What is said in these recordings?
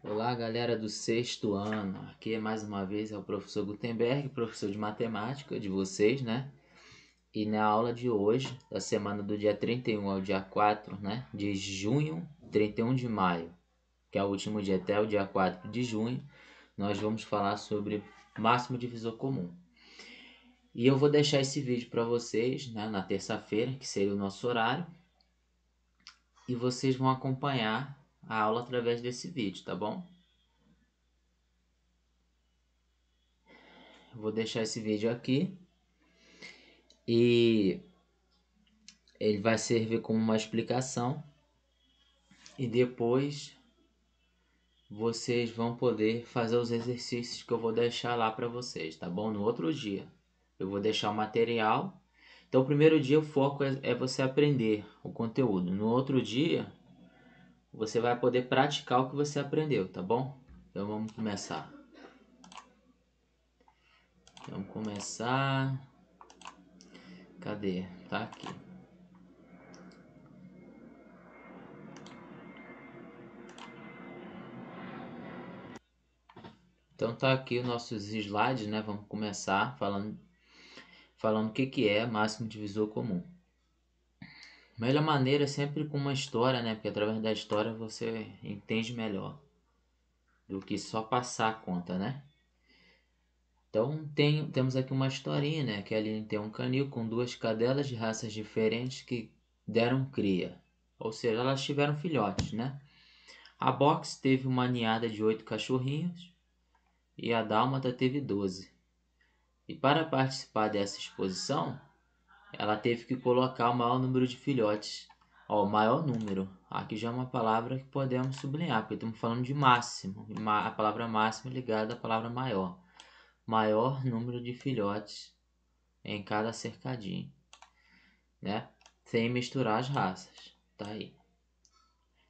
Olá, galera do sexto ano. Aqui mais uma vez é o professor Gutenberg, professor de matemática de vocês, né? E na aula de hoje, da semana do dia 31 ao dia 4, né, de junho, 31 de maio, que é o último dia até o dia 4 de junho, nós vamos falar sobre máximo divisor comum. E eu vou deixar esse vídeo para vocês, né, na terça-feira, que seria o nosso horário, e vocês vão acompanhar a aula através desse vídeo, tá bom? Vou deixar esse vídeo aqui e ele vai servir como uma explicação e depois vocês vão poder fazer os exercícios que eu vou deixar lá para vocês, tá bom? No outro dia eu vou deixar o material. Então o primeiro dia o foco é você aprender o conteúdo. No outro dia você vai poder praticar o que você aprendeu, tá bom? Então vamos começar. Vamos começar. Cadê? Tá aqui. Então tá aqui os nossos slides, né? Vamos começar falando o que é máximo divisor comum. A melhor maneira é sempre com uma história, né? Porque através da história você entende melhor do que só passar a conta, né? Então temos aqui uma historinha, né? Que ali tem um canil com duas cadelas de raças diferentes que deram cria. Ou seja, elas tiveram filhotes, né? A Box teve uma ninhada de 8 cachorrinhos e a Dálmata teve 12. E para participar dessa exposição, ela teve que colocar o maior número de filhotes. Ó, o maior número. Aqui já é uma palavra que podemos sublinhar, porque estamos falando de máximo. A palavra máximo é ligada à palavra maior. Maior número de filhotes em cada cercadinho, né? Sem misturar as raças. Tá aí.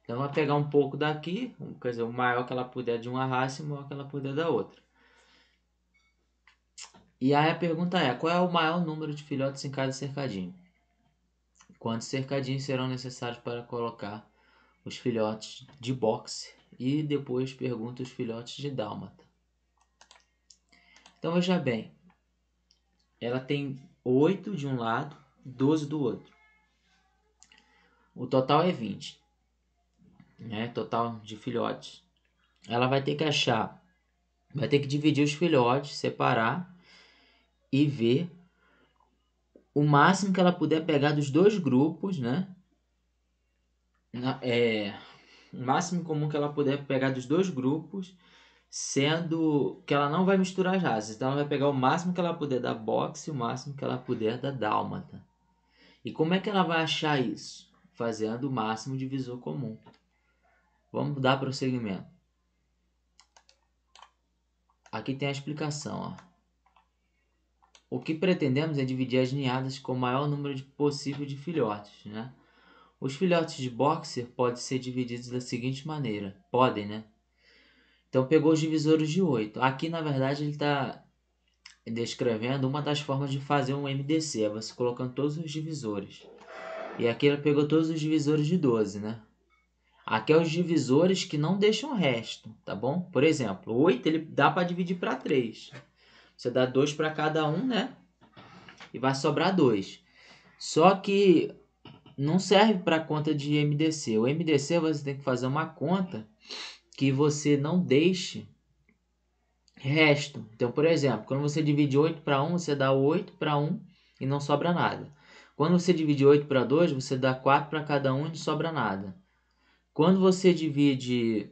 Então vai pegar um pouco daqui, quer dizer, o maior que ela puder de uma raça e o maior que ela puder da outra. E aí a pergunta é, qual é o maior número de filhotes em cada cercadinho? Quantos cercadinhos serão necessários para colocar os filhotes de boxe? E depois pergunta os filhotes de dálmata. Então veja bem, ela tem 8 de um lado, 12 do outro. O total é 20, né? Total de filhotes. Ela vai ter que achar, vai ter que dividir os filhotes, separar e ver o máximo que ela puder pegar dos dois grupos, né? O máximo comum que ela puder pegar dos dois grupos, sendo que ela não vai misturar as raças. Então ela vai pegar o máximo que ela puder da boxe e o máximo que ela puder da dálmata. E como é que ela vai achar isso? Fazendo o máximo divisor comum. Vamos dar prosseguimento. Aqui tem a explicação. Ó. O que pretendemos é dividir as ninhadas com o maior número possível de filhotes, né? Os filhotes de boxer podem ser divididos da seguinte maneira. Podem, né? Então pegou os divisores de 8. Aqui, na verdade, ele está descrevendo uma das formas de fazer um MDC. É você colocando todos os divisores. E aqui ele pegou todos os divisores de 12, né? Aqui é os divisores que não deixam resto, tá bom? Por exemplo, 8 ele dá para dividir para 3. Você dá 2 para cada um, né? E vai sobrar 2. Só que não serve para conta de MDC. O MDC você tem que fazer uma conta que você não deixe resto. Então, por exemplo, quando você divide 8 para 1, você dá 8 para 1 e não sobra nada. Quando você divide 8 para 2, você dá 4 para cada um e não sobra nada. Quando você divide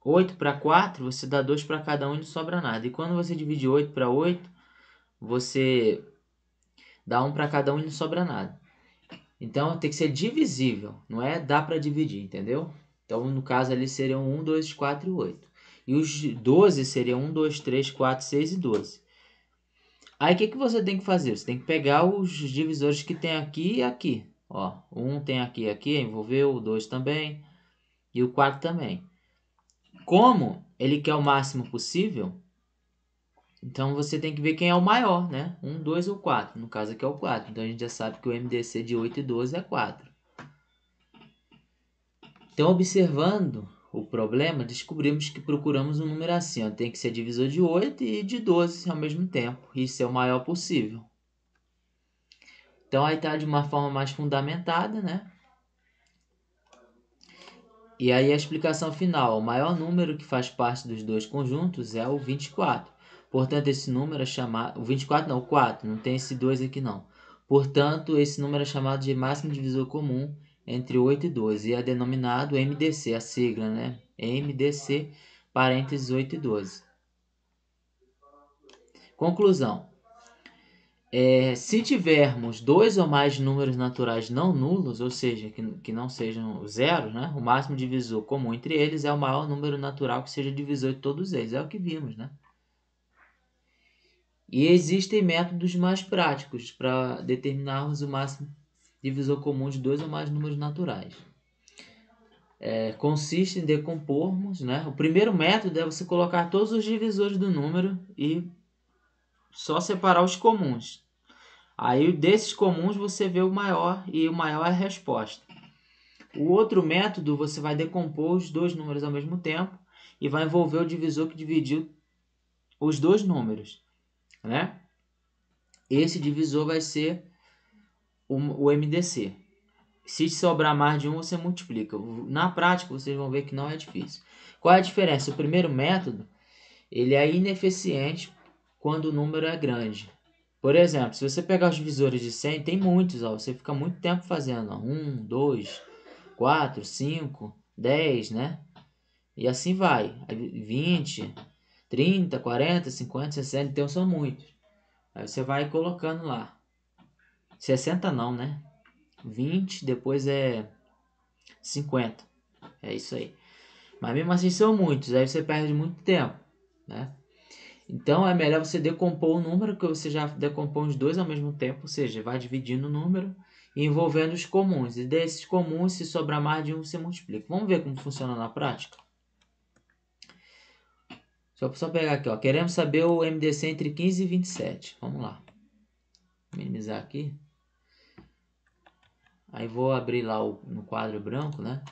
8 para 4, você dá 2 para cada um e não sobra nada. E quando você divide 8 para 8, você dá 1 para cada um e não sobra nada. Então tem que ser divisível, não é dá para dividir, entendeu? Então no caso ali seriam 1, 2, 4 e 8. E os 12 seriam 1, 2, 3, 4, 6 e 12. Aí o que você tem que fazer? Você tem que pegar os divisores que tem aqui e aqui. Ó, 1 tem aqui e aqui, envolveu, o 2 também e o 4 também. Como ele quer o máximo possível, então você tem que ver quem é o maior, né? 1, 2 ou 4. No caso aqui é o 4. Então a gente já sabe que o MDC de 8 e 12 é 4. Então observando o problema, descobrimos que procuramos um número assim, ó, tem que ser divisor de 8 e de 12 ao mesmo tempo, e ser o maior possível. Então aí está de uma forma mais fundamentada, né? E aí a explicação final, o maior número que faz parte dos dois conjuntos é o 24. Portanto, esse número é chamado... O 24 não, o 4, não tem esse 2 aqui não. Portanto, esse número é chamado de máximo divisor comum entre 8 e 12 e é denominado MDC, a sigla, né? MDC, parênteses 8 e 12. Conclusão. Se tivermos dois ou mais números naturais não nulos, ou seja, que não sejam zero, né? O máximo divisor comum entre eles é o maior número natural que seja divisor de todos eles. É o que vimos, né? E existem métodos mais práticos para determinarmos o máximo divisor comum de dois ou mais números naturais. Consiste em decompormos, né? O primeiro método é você colocar todos os divisores do número e só separar os comuns. Aí desses comuns você vê o maior e o maior é a resposta. O outro método você vai decompor os dois números ao mesmo tempo e vai envolver o divisor que dividiu os dois números, né? Esse divisor vai ser o MDC. Se sobrar mais de um, você multiplica. Na prática, vocês vão ver que não é difícil. Qual é a diferença? O primeiro método ele é ineficiente quando o número é grande. Por exemplo, se você pegar os divisores de 100, tem muitos, ó, você fica muito tempo fazendo. Ó, 1, 2, 4, 5, 10, né? E assim vai. 20, 30, 40, 50, 60, então são muitos. Aí você vai colocando lá. 60 não, né? 20, depois é 50. É isso aí. Mas mesmo assim são muitos, aí você perde muito tempo, né? Então é melhor você decompor o número, que você já decompõe os dois ao mesmo tempo, ou seja, vai dividindo o número e envolvendo os comuns. E desses comuns, se sobrar mais de um, você multiplica. Vamos ver como funciona na prática? Só pegar aqui, ó. Queremos saber o MDC entre 15 e 27. Vamos lá. Minimizar aqui. Aí vou abrir lá no quadro branco, né?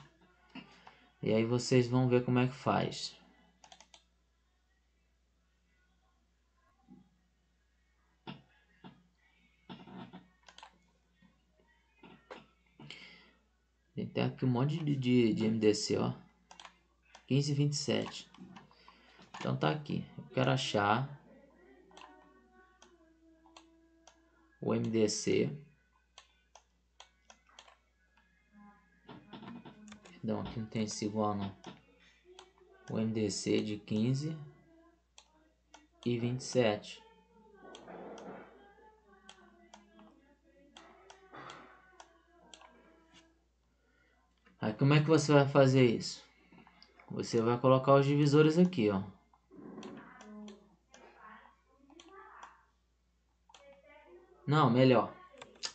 E aí vocês vão ver como é que faz. Tem aqui um monte de MDC, ó. 15 e 27. Então tá aqui. Eu quero achar o MDC. Perdão, aqui não tem esse igual não. O MDC de 15 e 27. Aí como é que você vai fazer isso? Você vai colocar os divisores aqui, ó. Não, melhor.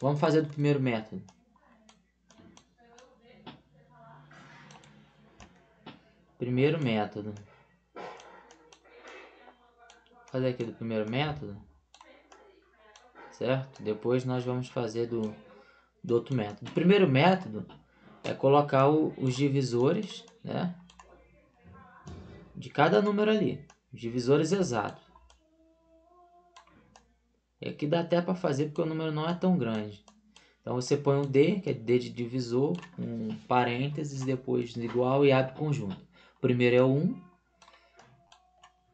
Vamos fazer do primeiro método. Primeiro método. Vou fazer aqui do primeiro método. Certo? Depois nós vamos fazer do outro método. O primeiro método é colocar os divisores, né? De cada número ali. Os divisores exatos. E aqui dá até para fazer porque o número não é tão grande. Então você põe um D, que é D de divisor, um parênteses, depois igual e abre conjunto. O primeiro é o 1,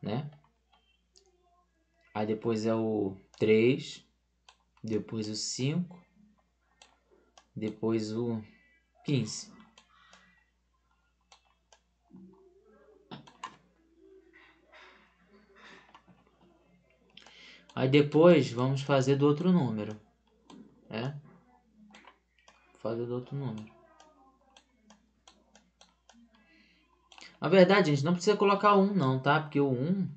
né? Aí depois é o 3, depois o 5, depois o 15. Aí depois vamos fazer do outro número, né? Fazer do outro número. Na verdade, gente, não precisa colocar 1 não, tá? Porque o 1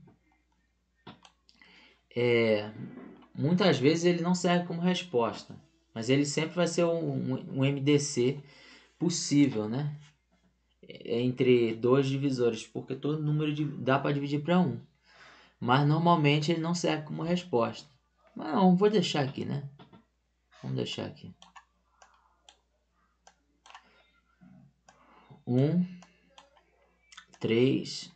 muitas vezes ele não serve como resposta, mas ele sempre vai ser um MDC possível, né? Entre dois divisores, porque todo número dá para dividir para 1. Mas normalmente ele não serve como resposta. Mas não, vou deixar aqui, né? Vamos deixar aqui. 1 3,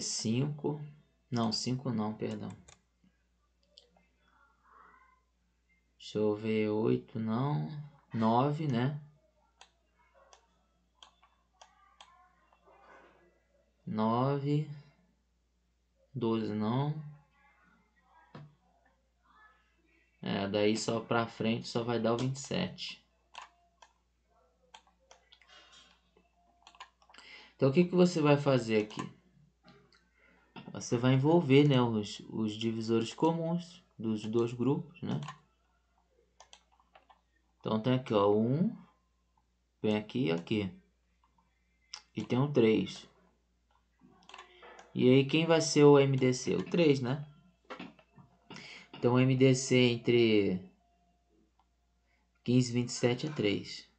5, não, 5 não, perdão. Deixa eu ver, 8 não, 9, né? 9, 12 não. Daí só pra frente só vai dar o 27. Então o que você vai fazer aqui? Você vai envolver, né, os divisores comuns dos dois grupos, né? Então tem aqui, ó, 1, vem aqui e aqui. E tem um 3. E aí quem vai ser o MDC? O 3, né? Então o MDC entre 15 e 27 é 3.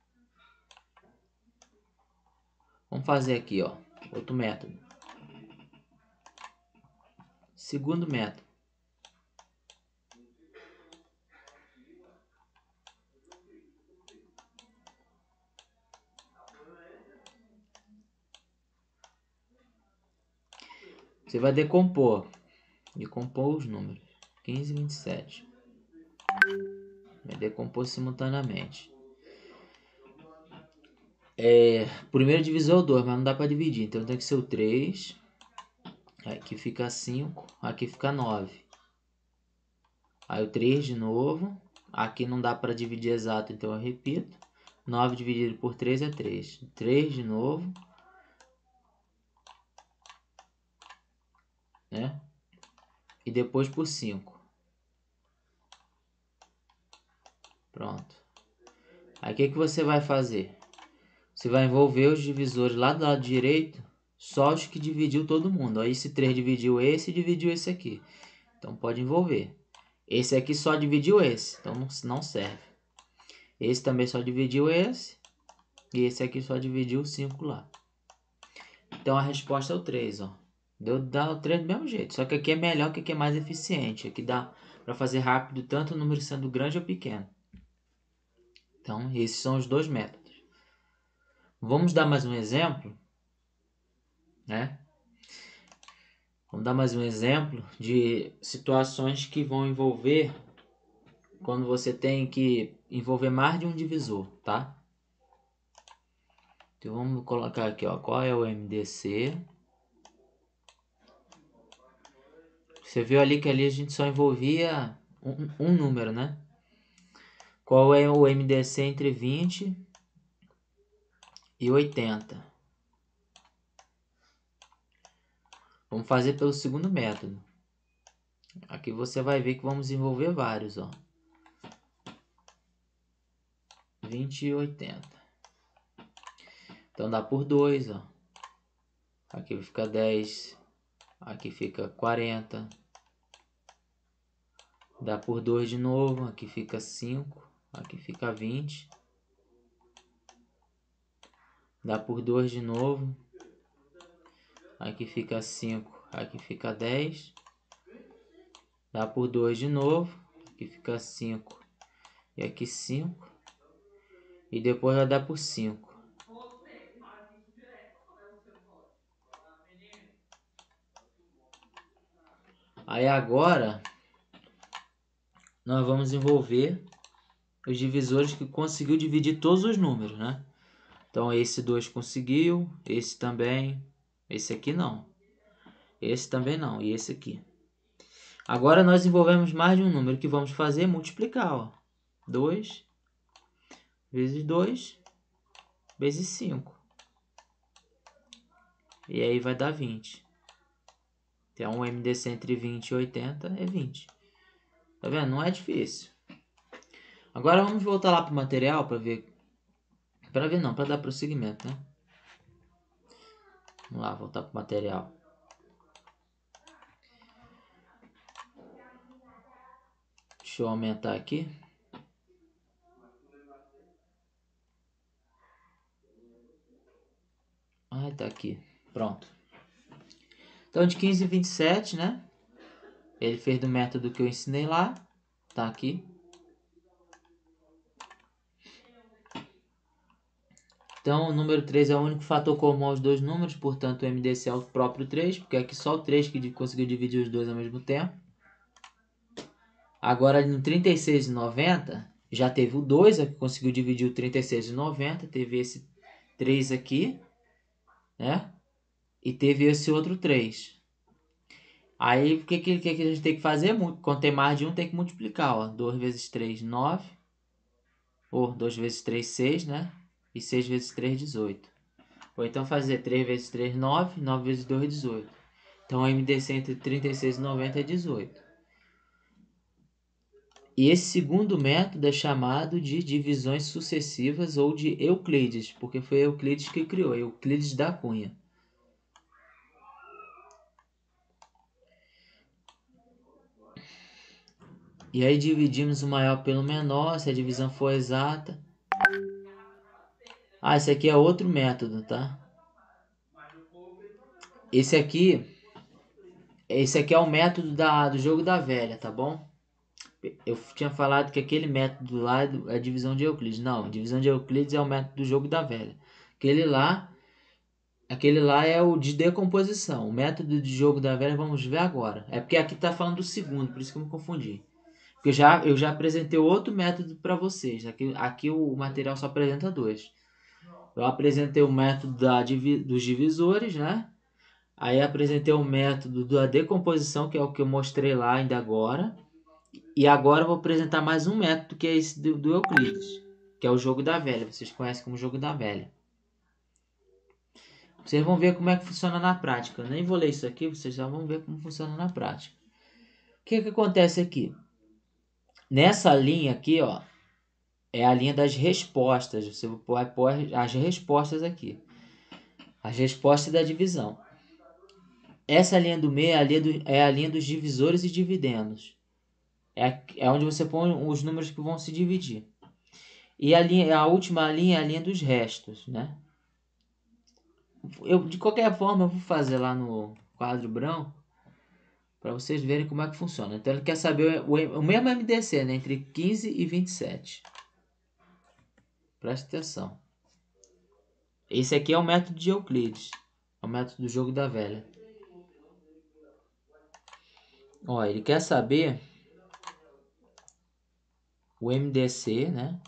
Vamos fazer aqui, ó, outro método. Segundo método. Você vai decompor os números. 15 e 27. Vai decompor simultaneamente. Primeiro divisor é o 2, mas não dá para dividir. Então tem que ser o 3. Aqui fica 5. Aqui fica 9. Aí o 3 de novo. Aqui não dá para dividir exato, então eu repito. 9 dividido por 3 é 3. 3 de novo. Né? E depois por 5. Pronto. Aí o que você vai fazer? Você vai envolver os divisores lá do lado direito, só os que dividiu todo mundo. Aí esse 3 dividiu esse e dividiu esse aqui. Então pode envolver. Esse aqui só dividiu esse, então não serve. Esse também só dividiu esse. E esse aqui só dividiu o 5 lá. Então a resposta é o 3, ó. Dá o 3 do mesmo jeito. Só que aqui é melhor, que aqui é mais eficiente. Aqui dá para fazer rápido, tanto o número sendo grande ou pequeno. Então esses são os dois métodos. Vamos dar mais um exemplo, né? Vamos dar mais um exemplo de situações que vão envolver quando você tem que envolver mais de um divisor, tá? Então vamos colocar aqui, ó, qual é o MDC. Você viu ali que ali a gente só envolvia um número, né? Qual é o MDC entre 20 e 80? Vamos fazer pelo segundo método. Aqui você vai ver que vamos envolver vários, ó. 20 e 80. Então dá por 2, ó. Aqui fica 10. Aqui fica 40. Dá por 2 de novo. Aqui fica 5. Aqui fica 20. Dá por 2 de novo. Aqui fica 5. Aqui fica 10. Dá por 2 de novo. Aqui fica 5. E aqui 5. E depois vai dar por 5. Aí agora nós vamos envolver os divisores que conseguiu dividir todos os números, né? Então esse 2 conseguiu, esse também, esse aqui não. Esse também não, e esse aqui. Agora nós envolvemos mais de um número, que vamos fazer multiplicar, ó. 2 vezes 2 vezes 5. E aí vai dar 20. Então o MDC entre 20 e 80 é 20. Tá vendo? Não é difícil. Agora vamos voltar lá para o material para ver. Para ver não, para dar prosseguimento, né? Vamos lá, voltar para o material. Deixa eu aumentar aqui. Ah, tá aqui. Pronto. Então de 15 e 27, né? Ele fez do método que eu ensinei lá. Tá aqui. Então, o número 3 é o único fator comum aos dois números, portanto, o MDC é o próprio 3, porque aqui só o 3 que conseguiu dividir os dois ao mesmo tempo. Agora, no 36 e 90, já teve o 2, que conseguiu dividir o 36 e 90, teve esse 3 aqui, né? E teve esse outro 3. Aí, o que a gente tem que fazer? Quando tem mais de um, tem que multiplicar, ó. 2 vezes 3, 9. Ou 2 vezes 3, 6, né? E 6 vezes 3, 18. Ou então fazer 3 vezes 3, 9. 9 vezes 2, 18. Então, o MDC entre 36 e 90 é 18. E esse segundo método é chamado de divisões sucessivas ou de Euclides, porque foi Euclides que criou, Euclides da Cunha. E aí dividimos o maior pelo menor, se a divisão for exata. Ah, esse aqui é outro método, tá? Esse aqui é o método do jogo da velha, tá bom? Eu tinha falado que aquele método lá é a divisão de Euclides. Não, a divisão de Euclides é o método do jogo da velha. Aquele lá é o de decomposição. O método de jogo da velha vamos ver agora. É porque aqui está falando do segundo, por isso que eu me confundi. Porque eu já apresentei outro método para vocês. Aqui o material só apresenta dois. Eu apresentei o método dos divisores, né? Aí apresentei o método da decomposição, que é o que eu mostrei lá ainda agora. E agora eu vou apresentar mais um método, que é esse do Euclides, que é o jogo da velha. Vocês conhecem como jogo da velha. Vocês vão ver como é que funciona na prática. Eu nem vou ler isso aqui, vocês já vão ver como funciona na prática. O que acontece aqui? Nessa linha aqui, ó, é a linha das respostas. Você vai pôr as respostas aqui. As respostas da divisão. Essa linha do meio é a linha dos divisores e dividendos. É onde você põe os números que vão se dividir. E a última linha é a linha dos restos, né? De qualquer forma, eu vou fazer lá no quadro branco para vocês verem como é que funciona. Então, ele quer saber o mesmo MDC, né? Entre 15 e 27. Presta atenção. Esse aqui é o método de Euclides. É o método do jogo da velha. Ó, ele quer saber o MDC, né?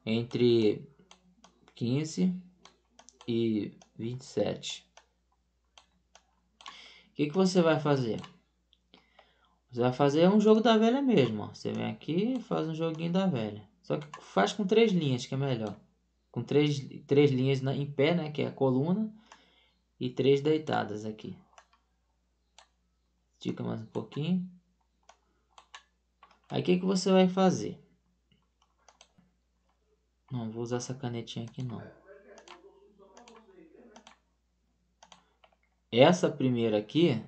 Entre 15 e 27. O que você vai fazer? Você vai fazer um jogo da velha mesmo. Ó. Você vem aqui e faz um joguinho da velha. Só que faz com 3 linhas, que é melhor. Com três linhas em pé, né? Que é a coluna. E 3 deitadas aqui. Estica mais um pouquinho. Aí o que você vai fazer? Não vou usar essa canetinha aqui não. Essa primeira aqui.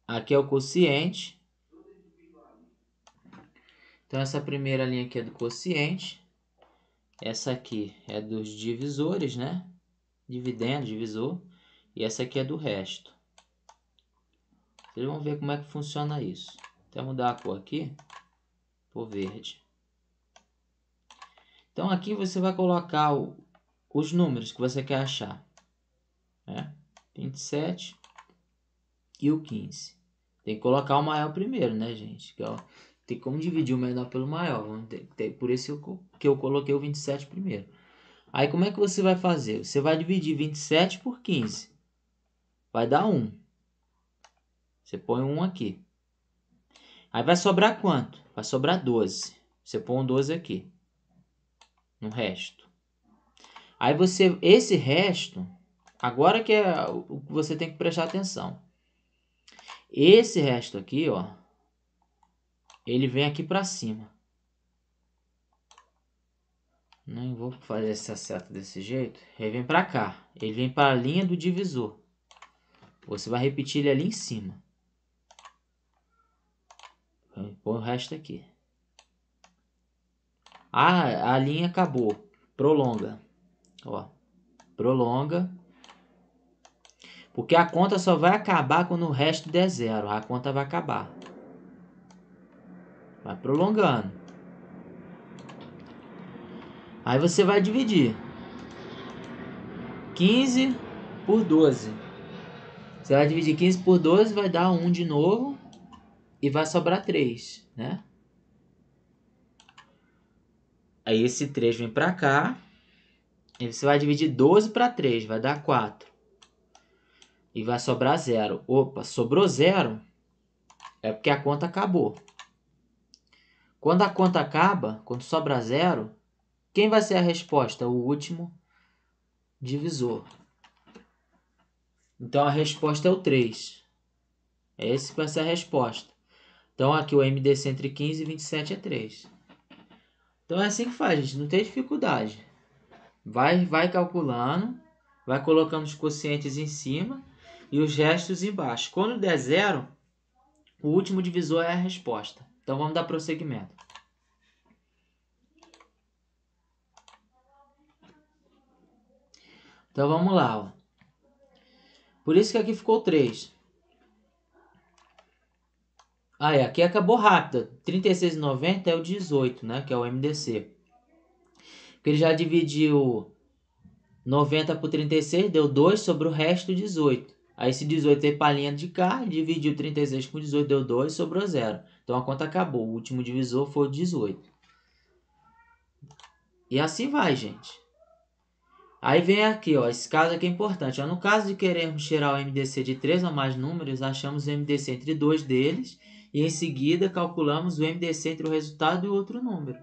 Aqui é o quociente. Então essa primeira linha aqui é do quociente. Essa aqui é dos divisores, né? Dividendo, divisor. E essa aqui é do resto. Vocês vão ver como é que funciona isso. Até mudar a cor aqui. Por verde. Então aqui você vai colocar os números que você quer achar. Né? 27 e o 15. Tem que colocar o maior primeiro, né, gente? Tem como dividir o menor pelo maior. Por isso que eu coloquei o 27 primeiro. Aí como é que você vai fazer? Você vai dividir 27 por 15. Vai dar 1. Você põe 1 aqui. Aí vai sobrar quanto? Vai sobrar 12. Você põe um 12 aqui. No resto. Aí esse resto, agora que é o que você tem que prestar atenção. Esse resto aqui, ó, ele vem aqui para cima. Não vou fazer essa seta desse jeito. Ele vem para cá. Ele vem para a linha do divisor. Você vai repetir ele ali em cima. Põe o resto aqui. Ah, a linha acabou. Prolonga. Ó, prolonga. Porque a conta só vai acabar quando o resto der zero. A conta vai acabar. Vai prolongando. Aí você vai dividir 15 por 12. Você vai dividir 15 por 12, vai dar 1 de novo. E vai sobrar 3, né? Aí esse 3 vem pra cá. E você vai dividir 12 para 3, vai dar 4. E vai sobrar 0. Opa, sobrou 0. É porque a conta acabou. Quando a conta acaba, quando sobra 0, quem vai ser a resposta? O último divisor. Então a resposta é o 3. Esse vai ser a resposta. Então aqui o MDC entre 15 e 27 é 3. Então é assim que faz, gente. Não tem dificuldade. Vai calculando, vai colocando os quocientes em cima e os restos embaixo. Quando der 0, o último divisor é a resposta. Então vamos dar prosseguimento. Então vamos lá. Ó. Por isso que aqui ficou 3. Aqui acabou rápido. 36,90 é o 18, né? Que é o MDC. Porque ele já dividiu 90 por 36, deu 2 sobre o resto 18. Aí esse 18 veio para a linha de cá, dividiu 36 com 18, deu 2, sobrou 0. Então a conta acabou. O último divisor foi o 18. E assim vai, gente. Aí vem aqui, ó, esse caso aqui é importante. Ó, no caso de querermos tirar o MDC de 3 ou mais números, achamos o MDC entre 2 deles e em seguida calculamos o MDC entre o resultado e outro número.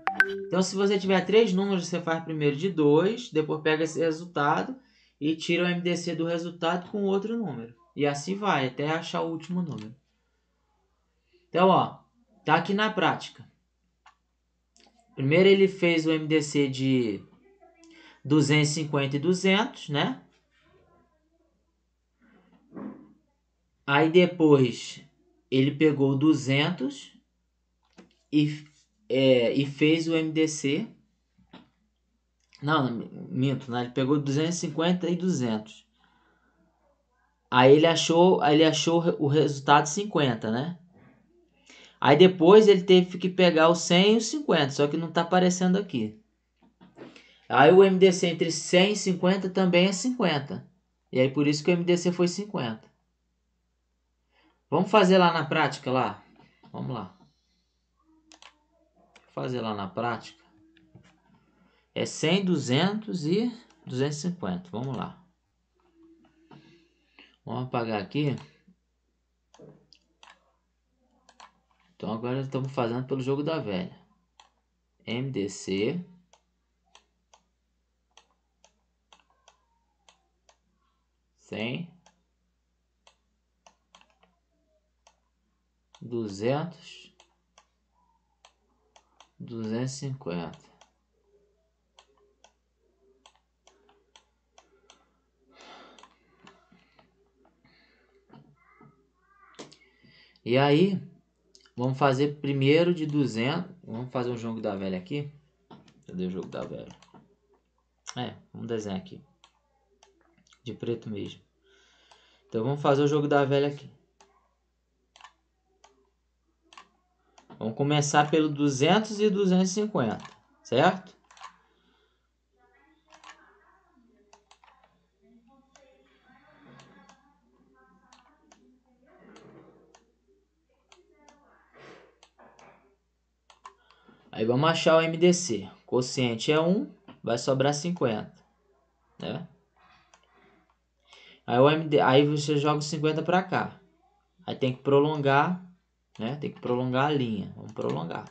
Então, se você tiver 3 números, você faz primeiro de 2, depois pega esse resultado e tira o MDC do resultado com outro número. E assim vai, até achar o último número. Então, ó, tá aqui na prática. Primeiro ele fez o MDC de 250 e 200, né? Aí depois ele pegou 200 e fez o MDC. Não, minto, né? Ele pegou 250 e 200. Aí ele achou o resultado 50, né? Aí depois ele teve que pegar o 100 e o 50, só que não está aparecendo aqui. Aí o MDC entre 100 e 50 também é 50. E aí por isso que o MDC foi 50. Vamos fazer lá na prática lá? Vamos lá. Vou fazer lá na prática. É 100, 200 e 250. Vamos lá. Vamos apagar aqui. Então agora estamos fazendo pelo jogo da velha. MDC. 100. 200. 250. E aí, vamos fazer primeiro de 200. Vamos fazer um jogo da velha aqui. Cadê o jogo da velha? Vamos desenhar aqui. De preto mesmo. Então vamos fazer o jogo da velha aqui. Vamos começar pelo 200 e 250, certo? Aí vamos achar o MDC. O quociente é 1, vai sobrar 50, né? Aí você joga 50 para cá. Aí tem que prolongar, né? Tem que prolongar a linha. Vamos prolongar.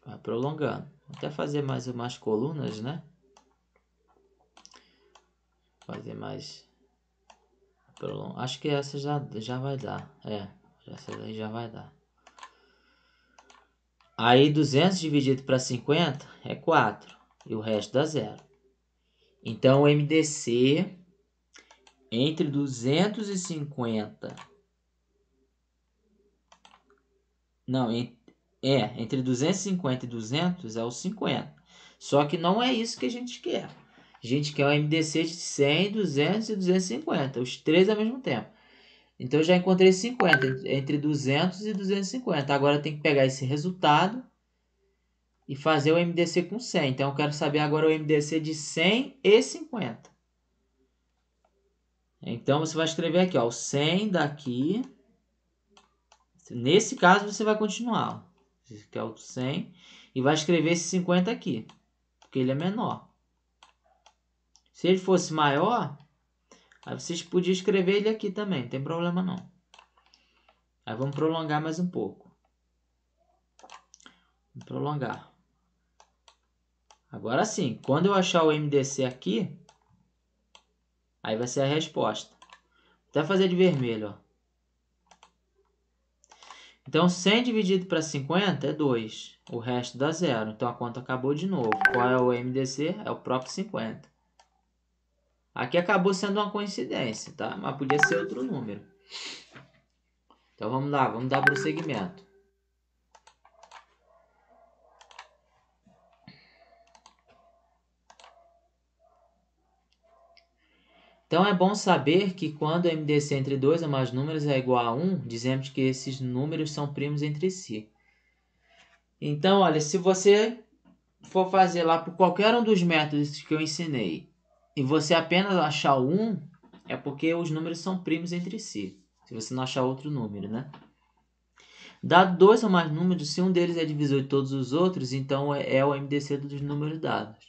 Vai prolongando. Vou até fazer mais colunas, né? Fazer mais... Acho que essa já vai dar. Essa daí já vai dar. Aí 200 dividido para 50 é 4. E o resto dá 0. Então o MDC entre 250... Não, entre 250 e 200 é o 50. Só que não é isso que a gente quer. A gente quer o MDC de 100, 200 e 250. Os três ao mesmo tempo. Então eu já encontrei 50, entre 200 e 250. Agora eu tenho que pegar esse resultado e fazer o MDC com 100. Então eu quero saber agora o MDC de 100 e 50. Então você vai escrever aqui, ó, o 100 daqui. Nesse caso você vai continuar. Esse aqui é o 100 e vai escrever esse 50 aqui, porque ele é menor. Se ele fosse maior, aí vocês podiam escrever ele aqui também, não tem problema não. Aí vamos prolongar mais um pouco. Vamos prolongar. Agora sim, quando eu achar o MDC aqui, aí vai ser a resposta. Vou até fazer de vermelho, ó. Então 100 dividido para 50 é 2. O resto dá 0. Então a conta acabou de novo. Qual é o MDC? É o próprio 50. Aqui acabou sendo uma coincidência, tá? Mas podia ser outro número. Então vamos lá, vamos dar prosseguimento. Então é bom saber que quando o MDC entre dois ou mais números é igual a 1, dizemos que esses números são primos entre si. Então, olha, se você for fazer lá por qualquer um dos métodos que eu ensinei e você apenas achar o 1, é porque os números são primos entre si. Se você não achar outro número, né? Dado dois ou mais números, se um deles é divisor de todos os outros, então é o MDC dos números dados.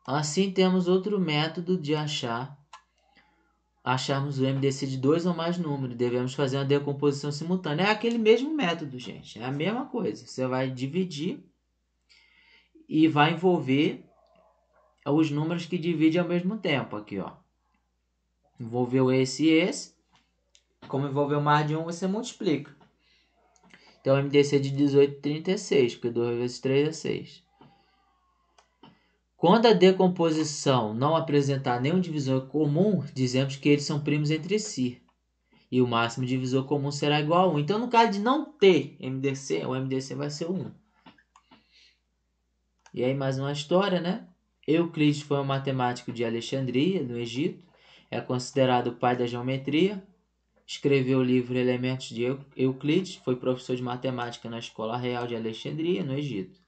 Assim, temos outro método de acharmos o MDC de dois ou mais números. Devemos fazer uma decomposição simultânea. É aquele mesmo método, gente. É a mesma coisa. Você vai dividir e vai envolver os números que dividem ao mesmo tempo. Aqui, ó. Envolveu esse e esse. Como envolveu mais de um, você multiplica. Então, o MDC de 18 e 30 é 6, porque 2 vezes 3 é 6. Quando a decomposição não apresentar nenhum divisor comum, dizemos que eles são primos entre si. E o máximo divisor comum será igual a 1. Então, no caso de não ter MDC, o MDC vai ser 1. E aí, mais uma história, né? Euclides foi um matemático de Alexandria, no Egito. É considerado o pai da geometria. Escreveu o livro Elementos de Euclides. Foi professor de matemática na Escola Real de Alexandria, no Egito.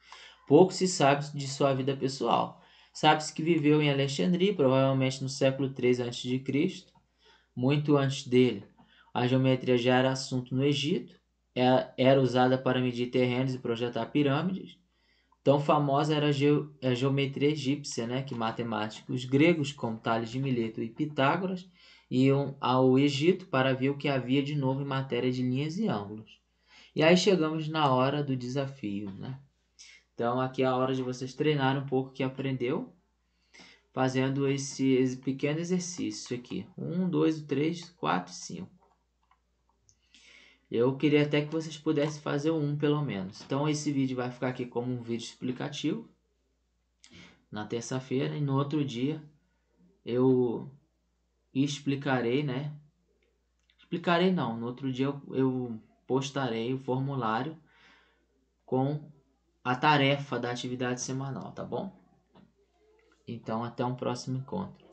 Pouco se sabe de sua vida pessoal. Sabe-se que viveu em Alexandria, provavelmente no século III a.C., muito antes dele. A geometria já era assunto no Egito, era usada para medir terrenos e projetar pirâmides. Tão famosa era a geometria egípcia, né, que matemáticos gregos, como Tales de Mileto e Pitágoras, iam ao Egito para ver o que havia de novo em matéria de linhas e ângulos. E aí chegamos na hora do desafio, né? Então aqui é a hora de vocês treinarem um pouco o que aprendeu, fazendo esse pequeno exercício aqui. 1, 2, 3, 4 e 5. Eu queria até que vocês pudessem fazer o 1 pelo menos. Então esse vídeo vai ficar aqui como um vídeo explicativo na terça-feira e no outro dia eu explicarei, né? Explicarei não, no outro dia eu postarei o formulário com a tarefa da atividade semanal, tá bom? Então até um próximo encontro.